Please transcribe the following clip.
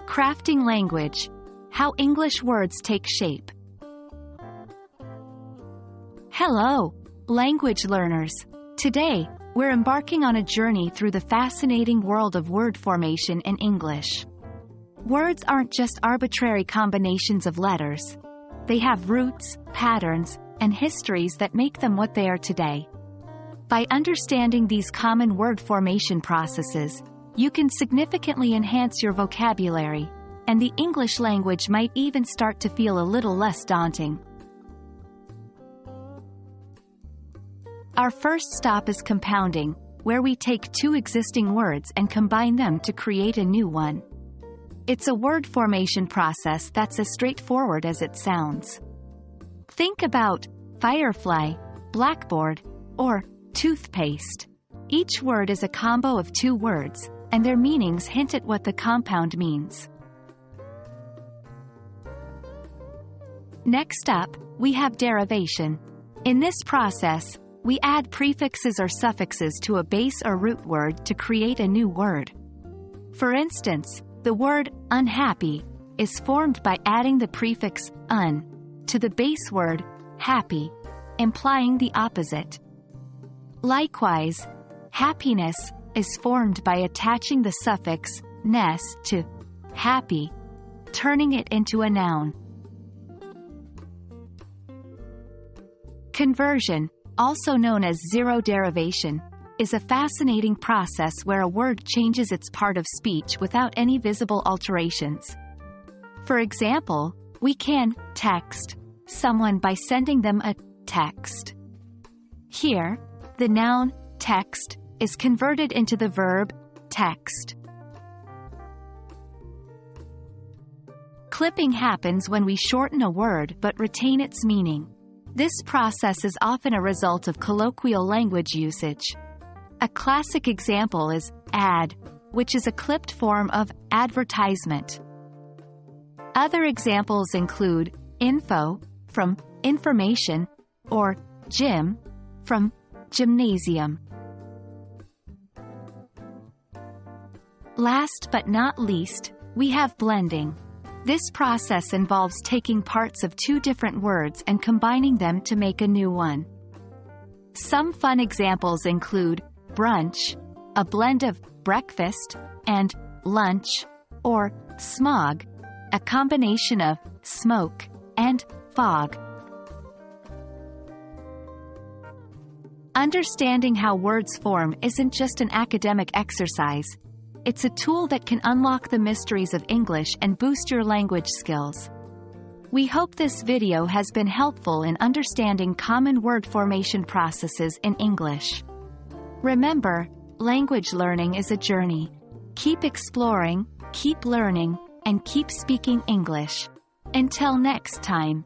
Crafting language. How English words take shape. Hello, language learners. Today, we're embarking on a journey through the fascinating world of word formation in English. Words aren't just arbitrary combinations of letters. They have roots, patterns, and histories that make them what they are today. By understanding these common word formation processes, you can significantly enhance your vocabulary, and the English language might even start to feel a little less daunting. Our first stop is compounding, where we take two existing words and combine them to create a new one. It's a word formation process that's as straightforward as it sounds. Think about firefly, blackboard, or toothpaste. Each word is a combo of two words, and their meanings hint at what the compound means. Next up, we have derivation. In this process, we add prefixes or suffixes to a base or root word to create a new word. For instance, the word unhappy is formed by adding the prefix un to the base word happy, implying the opposite. Likewise, happiness is formed by attaching the suffix ness to happy, turning it into a noun. Conversion, also known as zero derivation, is a fascinating process where a word changes its part of speech without any visible alterations. For example, we can text someone by sending them a text. Here, the noun text is converted into the verb text. Clipping happens when we shorten a word but retain its meaning. This process is often a result of colloquial language usage. A classic example is ad, which is a clipped form of advertisement. Other examples include info, from information, or gym, from gymnasium. Last but not least, we have blending. This process involves taking parts of two different words and combining them to make a new one. Some fun examples include brunch, a blend of breakfast, and lunch, or smog, a combination of smoke and fog. Understanding how words form isn't just an academic exercise. It's a tool that can unlock the mysteries of English and boost your language skills. We hope this video has been helpful in understanding common word formation processes in English. Remember, language learning is a journey. Keep exploring, keep learning, and keep speaking English. Until next time.